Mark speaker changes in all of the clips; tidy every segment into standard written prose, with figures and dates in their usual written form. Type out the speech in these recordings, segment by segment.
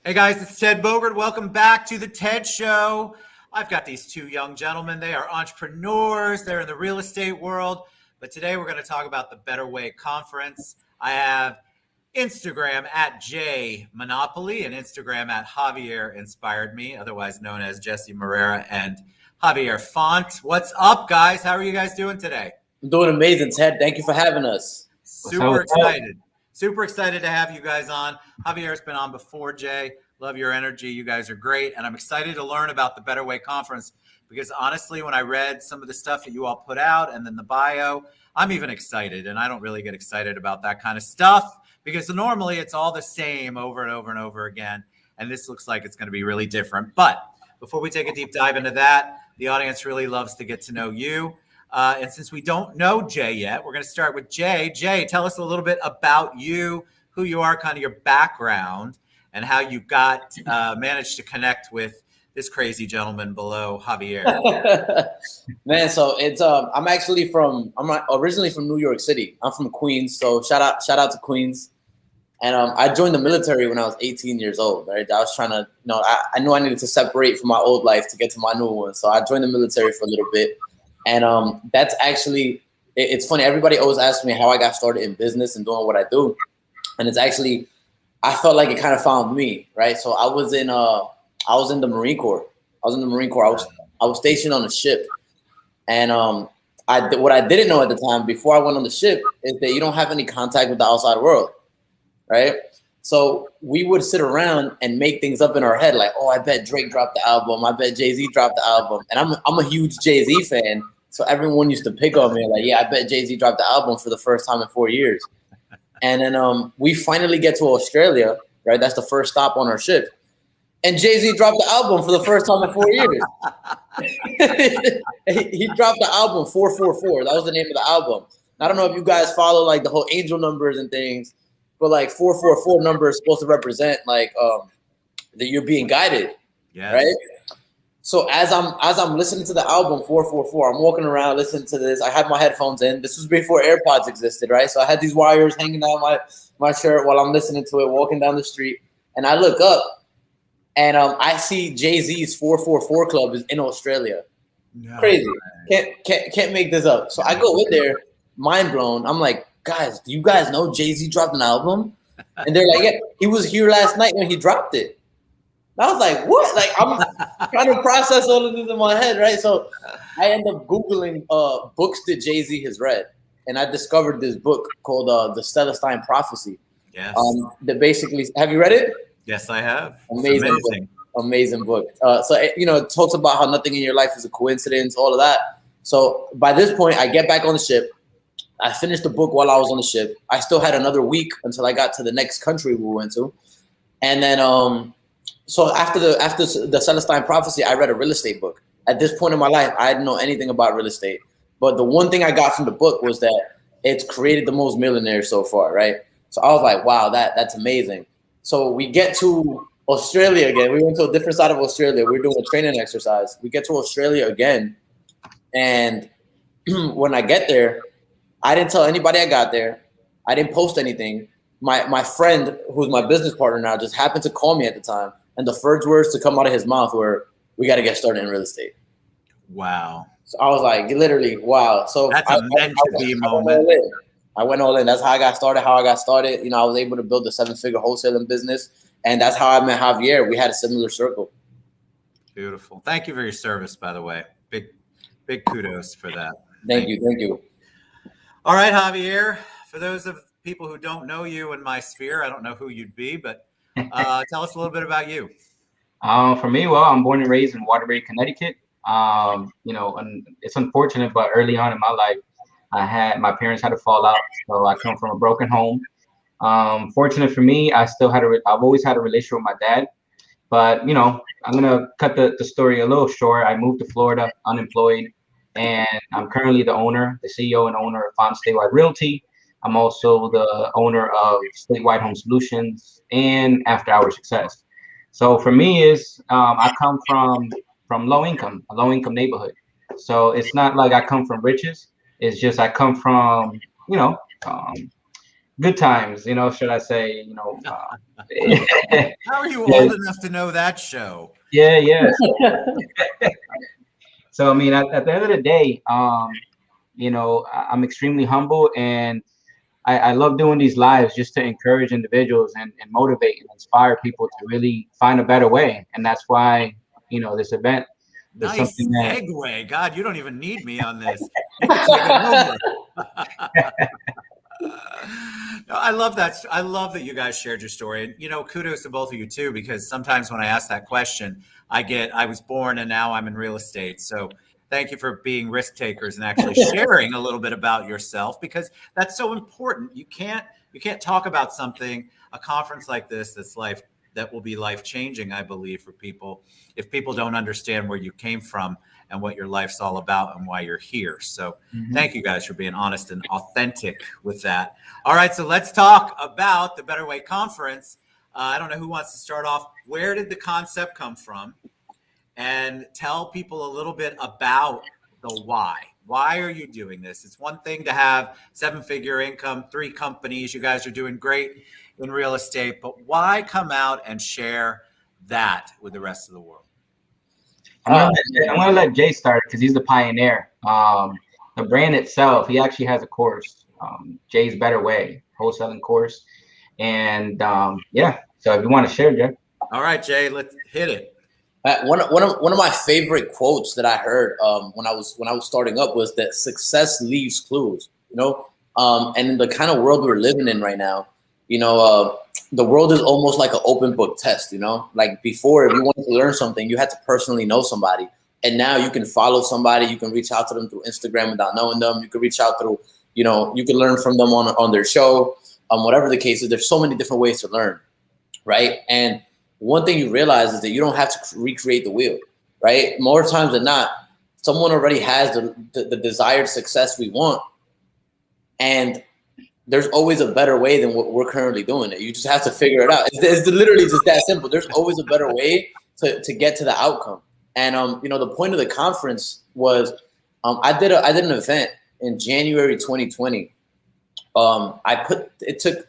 Speaker 1: Hey guys, it's Ted Bogert. Welcome back to the Ted Show. I've got these two young gentlemen. They are entrepreneurs. They're in the real estate world. But today we're going to talk about the Better Way Conference. I have Instagram at JayMonopoly and Instagram at JavierInspiredMe, otherwise known as Jesse Morera and Javier Font. What's up, guys? How are you guys doing today?
Speaker 2: I'm doing amazing, Ted. Thank you for having us.
Speaker 1: Super excited. Super excited to have you guys on. Javier's been on before, Jay. Love your energy. You guys are great. And I'm excited to learn about the Better Way Conference because honestly, when I read some of the stuff that you all put out and then the bio, I'm even excited. And I don't really get excited about that kind of stuff because normally it's all the same over and over and over again. And this looks like it's going to be really different. But before we take a deep dive into that, the audience really loves to get to know you. And since we don't know Jay yet, we're going to start with Jay. Jay, tell us a little bit about you, who you are, kind of your background, and how you got managed to connect with this crazy gentleman below, Javier.
Speaker 2: Man, so it's I'm originally from New York City. I'm from Queens, so shout out to Queens. And I joined the military when I was 18 years old. Right, I was trying to, I knew I needed to separate from my old life to get to my new one. So I joined the military for a little bit. And that's actually, it's funny. Everybody always asks me how I got started in business and doing what I do. And it's actually, I felt like it kind of found me, right? So I was in the Marine Corps. I was stationed on a ship. And what I didn't know at the time before I went on the ship is that you don't have any contact with the outside world, right? So we would sit around and make things up in our head like, oh, I bet Drake dropped the album. I bet Jay-Z dropped the album. And I'm a huge Jay-Z fan. So everyone used to pick on me like, yeah, I bet Jay-Z dropped the album for the first time in 4 years. And then we finally get to Australia, right? That's the first stop on our ship. And Jay-Z dropped the album for the first time in 4 years. He dropped the album 444. That was the name of the album. I don't know if you guys follow like the whole angel numbers and things, but like 444 number is supposed to represent like that you're being guided, right? So as I'm listening to the album 444, I'm walking around listening to this. I had my headphones in. This was before AirPods existed, right? So I had these wires hanging down my shirt while I'm listening to it, walking down the street, and I look up, and I see Jay-Z's 444 Club is in Australia. No, crazy, can't make this up. So I go in there, mind blown. I'm like, guys, do you guys know Jay-Z dropped an album? And they're like, yeah, he was here last night when he dropped it. And I was like, what? Like, I'm trying to process all of this in my head, right? So I end up Googling books that Jay-Z has read. And I discovered this book called The Celestine Prophecy. Yes. That basically, have you read it?
Speaker 1: Yes, I have.
Speaker 2: Amazing book. So, it talks about how nothing in your life is a coincidence, all of that. So by this point, I get back on the ship. I finished the book while I was on the ship. I still had another week until I got to the next country we went to. And then, so after the Celestine Prophecy, I read a real estate book. At this point in my life, I didn't know anything about real estate. But the one thing I got from the book was that it's created the most millionaires so far, right? So I was like, wow, that's amazing. So we get to Australia again. We went to a different side of Australia. We were doing a training exercise. We get to Australia again. And when I get there, I didn't tell anybody I got there. I didn't post anything. My friend, who's my business partner now, just happened to call me at the time. And the first words to come out of his mouth were, we got to get started in real estate.
Speaker 1: Wow.
Speaker 2: So I was like, literally, wow. So
Speaker 1: that's a meant to be moment.
Speaker 2: I went all in. That's how I got started, I was able to build a 7-figure wholesaling business. And that's how I met Javier. We had a similar circle.
Speaker 1: Beautiful. Thank you for your service, by the way. Big kudos for that.
Speaker 2: Thank you.
Speaker 1: All right, Javier. For those of people who don't know you in my sphere, I don't know who you'd be, but tell us a little bit about you.
Speaker 3: For me, well, I'm born and raised in Waterbury, Connecticut. And it's unfortunate, but early on in my life, my parents had a fallout, so I come from a broken home. Fortunate for me, I've always had a relationship with my dad, but I'm gonna cut the story a little short. I moved to Florida, unemployed, and I'm currently the CEO and owner of Font Statewide Realty. I'm also the owner of Statewide Home Solutions and After Hours Success. So for me, I come from a low income neighborhood. So it's not like I come from riches. It's just I come from good times, you know, should I say, you know.
Speaker 1: How are you
Speaker 3: Yeah,
Speaker 1: old enough to know that show?
Speaker 3: yeah, yeah. So I mean, at the end of the day, you know, I'm extremely humble, and I love doing these lives just to encourage individuals and motivate and inspire people to really find a better way. And that's why, you know, this event is
Speaker 1: Nice
Speaker 3: something that,
Speaker 1: segue. God, you don't even need me on this. You can take it over. No, I love that. I love that you guys shared your story. And, you know, kudos to both of you too, because sometimes when I ask that question, I was born and now I'm in real estate. So thank you for being risk takers and actually sharing a little bit about yourself, because that's so important. You can't talk about something, a conference like this, that will be life changing, I believe, for people, if people don't understand where you came from and what your life's all about and why you're here. So thank you guys for being honest and authentic with that. All right, so let's talk about the Better Way Conference. I don't know who wants to start off. Where did the concept come from? And tell people a little bit about the why. Why are you doing this? It's one thing to have 7-figure income, 3 companies. You guys are doing great in real estate, but why come out and share that with the rest of the world?
Speaker 3: I'm gonna let Jay start because he's the pioneer. The brand itself, he actually has a course, Jay's Better Way wholesaling course, and yeah. So if you want to share, Jay.
Speaker 1: All right, Jay, let's hit it.
Speaker 2: One of my favorite quotes that I heard when I was starting up was that success leaves clues. You know, and in the kind of world we're living in right now, you know, the world is almost like an open book test. You know, like before, if you wanted to learn something, you had to personally know somebody, and now you can follow somebody. You can reach out to them through Instagram without knowing them. You can reach out through, you know, you can learn from them on their show. Whatever the case is, there's so many different ways to learn, right? And one thing you realize is that you don't have to recreate the wheel, right? More times than not, someone already has the desired success we want. And there's always a better way than what we're currently doing it. You just have to figure it out. It's literally just that simple. There's always a better way to get to the outcome. And, you know, the point of the conference was I did an event in January 2020. I put the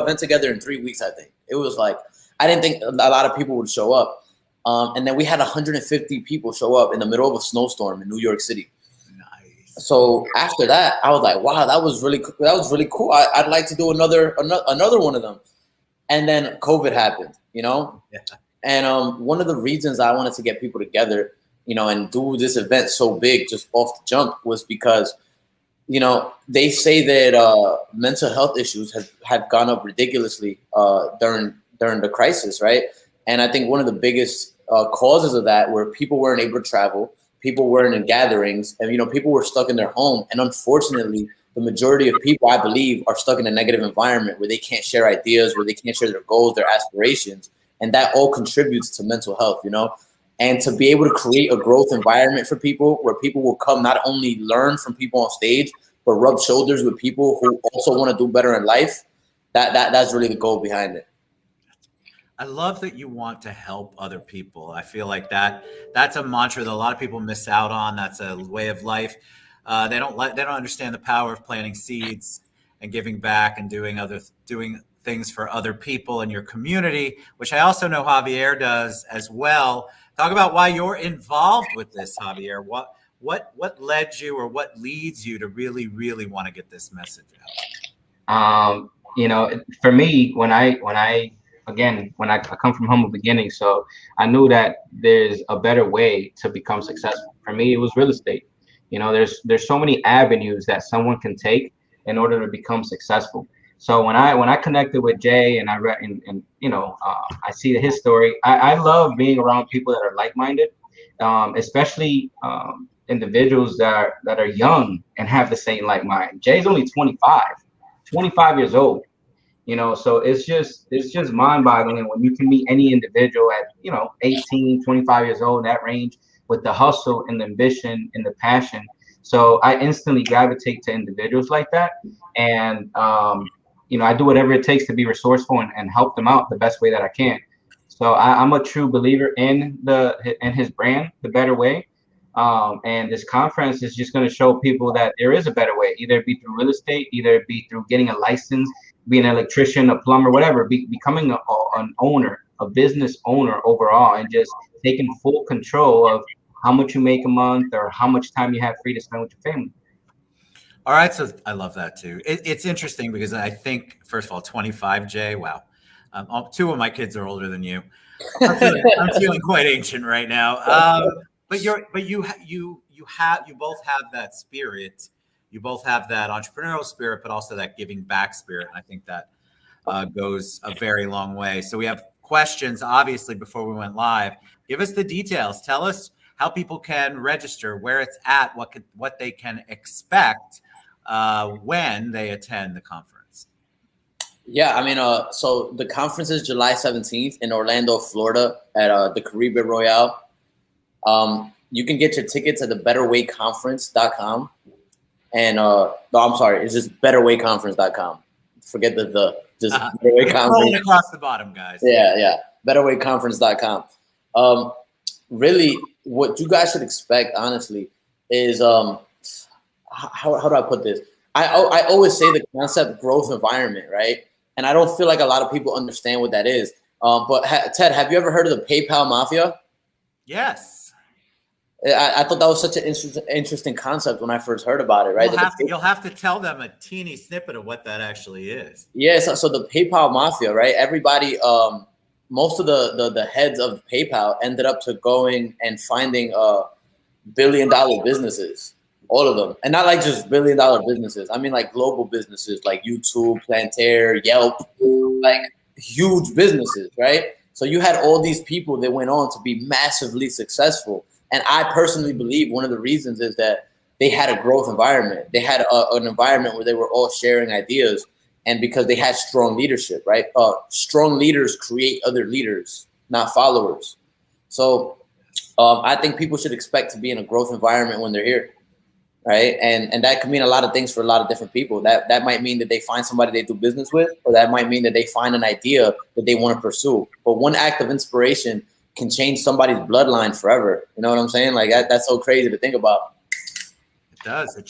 Speaker 2: event together in 3 weeks. I think it was like, I didn't think a lot of people would show up. And then we had 150 people show up in the middle of a snowstorm in New York City. Nice. So after that, I was like, wow, that was really cool. I'd like to do another one of them. And then COVID happened, you know? Yeah. And one of the reasons I wanted to get people together, you know, and do this event so big just off the jump was because, you know, they say that mental health issues have gone up ridiculously during the crisis, right? And I think one of the biggest causes of that were people weren't able to travel, people weren't in gatherings, and, you know, people were stuck in their home. And unfortunately, the majority of people, I believe, are stuck in a negative environment where they can't share ideas, where they can't share their goals, their aspirations. And that all contributes to mental health, you know? And to be able to create a growth environment for people where people will come not only learn from people on stage, but rub shoulders with people who also want to do better in life, that's really the goal behind it.
Speaker 1: I love that you want to help other people. I feel like that's a mantra that a lot of people miss out on. That's a way of life. They don't understand the power of planting seeds and giving back and doing things for other people in your community, which I also know Javier does as well. Talk about why you're involved with this, Javier. What led you, or what leads you to really, really want to get this message
Speaker 3: out? You know, for me, when I come from humble beginnings, so I knew that there's a better way to become successful. For me, it was real estate. You know, there's so many avenues that someone can take in order to become successful. So when I connected with Jay and I read and you know, I see his story, I love being around people that are like-minded, especially individuals that are young and have the same like mind. Jay's only 25 years old. You know, so it's just mind-boggling when you can meet any individual at, you know, 18, 25 years old, that range, with the hustle and the ambition and the passion. So I instantly gravitate to individuals like that. And, you know, I do whatever it takes to be resourceful and help them out the best way that I can. So I'm a true believer in his brand, The Better Way. And this conference is just going to show people that there is a better way, either it be through real estate, either it be through getting a license, be an electrician, a plumber, whatever, becoming an owner, a business owner overall, and just taking full control of how much you make a month or how much time you have free to spend with your family.
Speaker 1: All right, so I love that too. It's interesting because I think, first of all, 25, Jay. Wow, two of my kids are older than you. I'm feeling quite ancient right now. But you both have that spirit. You both have that entrepreneurial spirit, but also that giving back spirit. And I think that goes a very long way. So we have questions, obviously, before we went live. Give us the details. Tell us how people can register, where it's at, what they can expect when they attend the conference.
Speaker 2: Yeah, I mean, so the conference is July 17th in Orlando, Florida, at the Caribbean Royale. You can get your tickets at the betterwayconference.com. And no, I'm sorry, it's just betterwayconference.com. Forget just Betterway Conference.
Speaker 1: Rolling across the bottom, guys.
Speaker 2: Yeah, betterwayconference.com. Really, what you guys should expect, honestly, is how do I put this? I always say the concept growth environment, right? And I don't feel like a lot of people understand what that is. But Ted, have you ever heard of the PayPal Mafia?
Speaker 1: Yes.
Speaker 2: I thought that was such an interesting concept when I first heard about it, right?
Speaker 1: You'll have to tell them a teeny snippet of what that actually is.
Speaker 2: Yes, so the PayPal Mafia, right? Everybody, most of the heads of PayPal ended up to going and finding billion-dollar businesses, all of them. And not like just billion-dollar businesses. I mean like global businesses like YouTube, Plantair, Yelp, like huge businesses, right? So you had all these people that went on to be massively successful. And I personally believe one of the reasons is that they had a growth environment. They had an environment where they were all sharing ideas, and because they had strong leadership, right? Strong leaders create other leaders, not followers. So I think people should expect to be in a growth environment when they're here, right? And that could mean a lot of things for a lot of different people. That might mean that they find somebody they do business with, or that might mean that they find an idea that they want to pursue. But one act of inspiration can change somebody's bloodline forever. You know what I'm saying? Like that's so crazy to think about.
Speaker 1: It does. It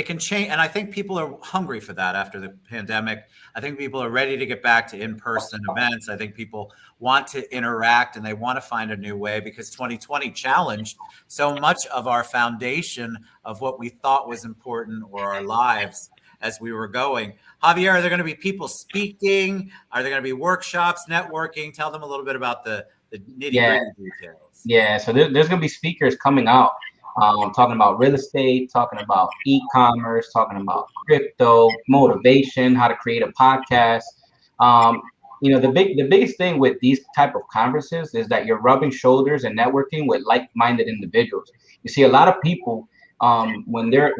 Speaker 1: can change. And I think people are hungry for that after the pandemic. I think people are ready to get back to in-person events. I think people want to interact and they want to find a new way, because 2020 challenged so much of our foundation of what we thought was important or our lives as we were going. Javier, are there going to be people speaking? Are there going to be workshops, networking? Tell them a little bit about the nitty-gritty details.
Speaker 3: Yeah, so there's going to be speakers coming out talking about real estate, talking about e-commerce, talking about crypto, motivation, how to create a podcast. The biggest thing with these type of conferences is that you're rubbing shoulders and networking with like-minded individuals. You see a lot of people when they're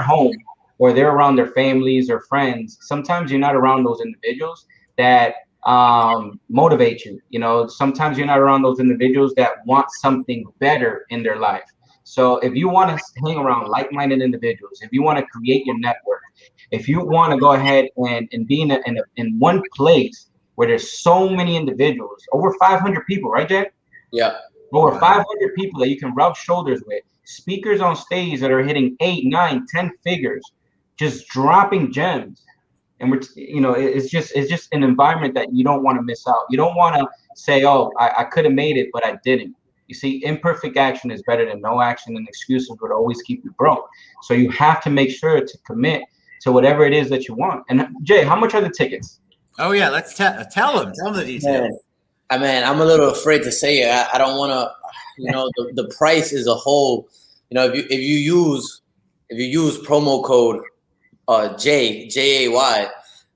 Speaker 3: home or they're around their families or friends, sometimes you're not around those individuals that motivate you. Sometimes you're not around those individuals that want something better in their life. So if you want to hang around like-minded individuals, if you want to create your network, if you want to go ahead and be in one place where there's so many individuals, over 500 people, right, Jay?
Speaker 2: Yeah.
Speaker 3: Over 500 people that you can rub shoulders with, speakers on stage that are hitting 8, 9, 10 figures, just dropping gems. And it's just an environment that you don't want to miss out. You don't want to say, "Oh, I could have made it, but I didn't." You see, imperfect action is better than no action, and excuses would always keep you broke. So you have to make sure to commit to whatever it is that you want. And Jay, how much are the tickets?
Speaker 1: Oh yeah, let's tell them the details.
Speaker 2: Man, I'm a little afraid to say it. I don't want to. The price is a whole. If you use promo code JAY,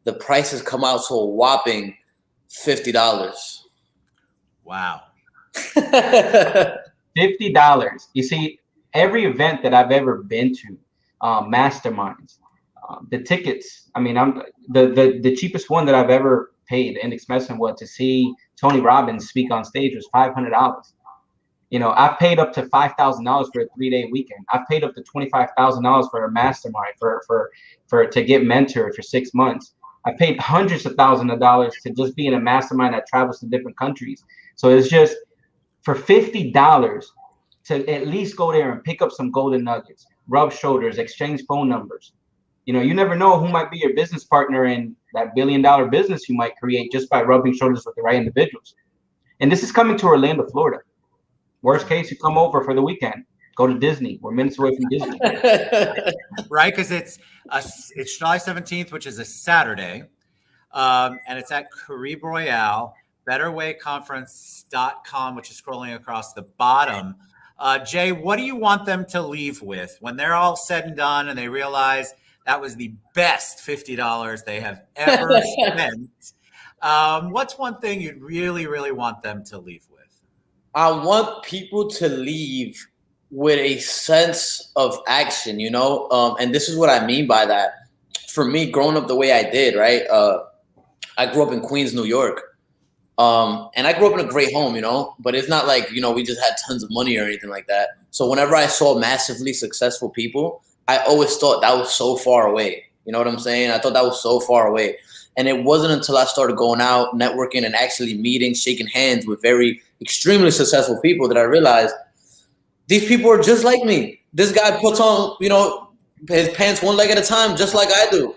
Speaker 2: the prices come out to a whopping $50.
Speaker 1: Wow.
Speaker 3: $50. You see, every event that I've ever been to, masterminds, the tickets. I mean, the cheapest one that I've ever paid, inexpensive one, to see Tony Robbins speak on stage was $500. I've paid up to $5,000 for a 3-day weekend. I've paid up to $25,000 for a mastermind for to get mentored for 6 months. I paid hundreds of thousands of dollars to just be in a mastermind that travels to different countries. So it's just for $50, to at least go there and pick up some golden nuggets, rub shoulders, exchange phone numbers. You know, you never know who might be your business partner in that $1 billion business you might create just by rubbing shoulders with the right individuals. And this is coming to Orlando, Florida. Worst case, you come over for the weekend, go to Disney. We're minutes away from Disney.
Speaker 1: Right, because it's July 17th, which is a Saturday, and it's at Caribe Royale, betterwayconference.com, which is scrolling across the bottom. Jay, what do you want them to leave with when they're all said and done and they realize that was the best $50 they have ever spent? What's one thing you'd really, really want them to leave with?
Speaker 2: I want people to leave with a sense of action, you know? And this is what I mean by that. For me, growing up the way I did, right? I grew up in Queens, New York. And I grew up in a great home, you know? But it's not like, you know, we just had tons of money or anything like that. So whenever I saw massively successful people, I always thought that was so far away. You know what I'm saying? I thought that was so far away. And it wasn't until I started going out, networking, and actually meeting, shaking hands with extremely successful people that I realized these people are just like me. This guy puts on, you know, his pants one leg at a time, just like I do.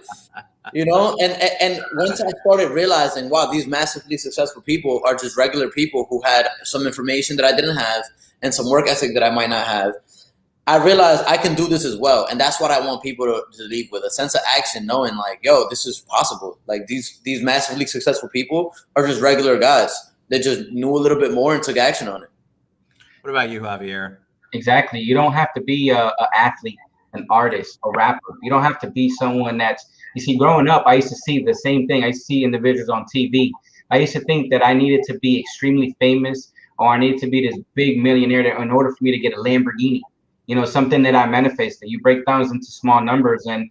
Speaker 2: You know, and once I started realizing, wow, these massively successful people are just regular people who had some information that I didn't have and some work ethic that I might not have, I realized I can do this as well. And that's what I want people to leave with, a sense of action, knowing like, yo, this is possible. Like these massively successful people are just regular guys that just knew a little bit more and took action on it.
Speaker 1: What about you, Javier?
Speaker 3: Exactly. You don't have to be an athlete, an artist, a rapper. You don't have to be someone that's, you see, growing up, I used to see the same thing. I used to see individuals on TV. I used to think that I needed to be extremely famous or I needed to be this big millionaire in order for me to get a Lamborghini. You know, something that I manifested. You break things into small numbers and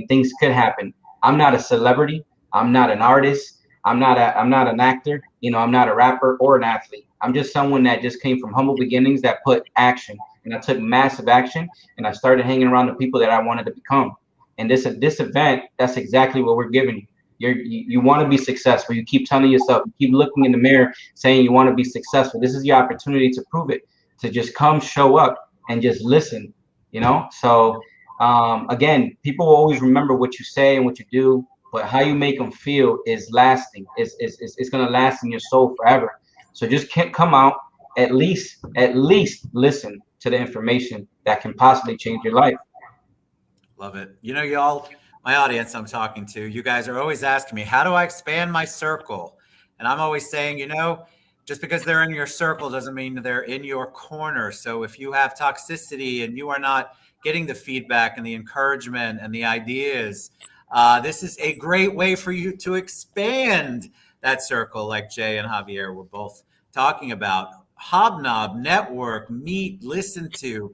Speaker 3: things could happen. I'm not a celebrity. I'm not an artist. I'm not an actor. You know, I'm not a rapper or an athlete. I'm just someone that just came from humble beginnings that put action. And I took massive action and I started hanging around the people that I wanted to become. And this event, that's exactly what we're giving you. You want to be successful. You keep telling yourself, you keep looking in the mirror saying you want to be successful. This is your opportunity to prove it, to just come show up and just listen, you know? So again, people will always remember what you say and what you do, but how you make them feel is lasting. It's going to last in your soul forever. So just can't come out, at least listen to the information that can possibly change your life.
Speaker 1: Love it. You know, y'all, my audience I'm talking to, you guys are always asking me, how do I expand my circle? And I'm always saying, you know, just because they're in your circle doesn't mean they're in your corner. So if you have toxicity and you are not getting the feedback and the encouragement and the ideas, this is a great way for you to expand that circle, like Jay and Javier were both talking about. Hobnob, network, meet, listen to,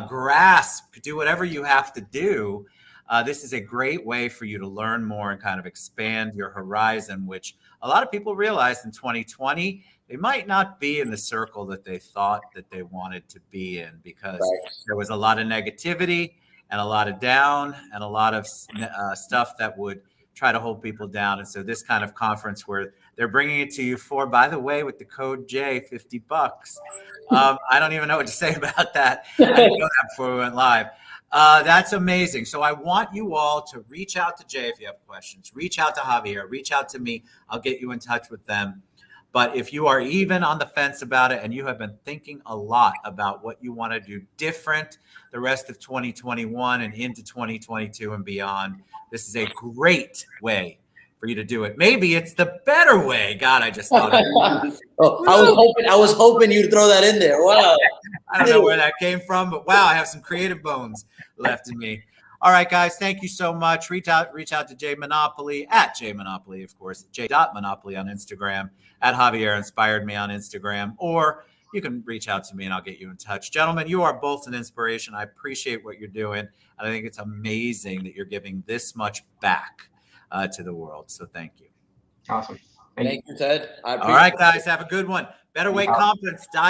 Speaker 1: grasp, do whatever you have to do. This is a great way for you to learn more and kind of expand your horizon, which a lot of people realized in 2020, they might not be in the circle that they thought that they wanted to be in because there was a lot of negativity and a lot of down and a lot of stuff that would try to hold people down. And so this kind of conference where they're bringing it to you for, by the way, with the code J, $50. I don't even know what to say about that. I didn't know that before we went live. That's amazing. So I want you all to reach out to Jay if you have questions. Reach out to Javier. Reach out to me. I'll get you in touch with them. But if you are even on the fence about it and you have been thinking a lot about what you want to do different the rest of 2021 and into 2022 and beyond, this is a great way for you to do it. Maybe it's the better way. God, I just thought of it.
Speaker 2: I was hoping you'd throw that in there. Wow.
Speaker 1: I don't know where that came from, but wow, I have some creative bones left in me. All right, guys, thank you so much. Reach out to JayMonopoly, at JayMonopoly, of course, J.Monopoly on Instagram, at JavierInspiredMe on Instagram, or you can reach out to me and I'll get you in touch. Gentlemen, you are both an inspiration. I appreciate what you're doing. And I think it's amazing that you're giving this much back to the world. So thank you.
Speaker 3: Awesome.
Speaker 2: Thank you, Ted.
Speaker 1: All right, guys, have a good one. Betterwayconference.com.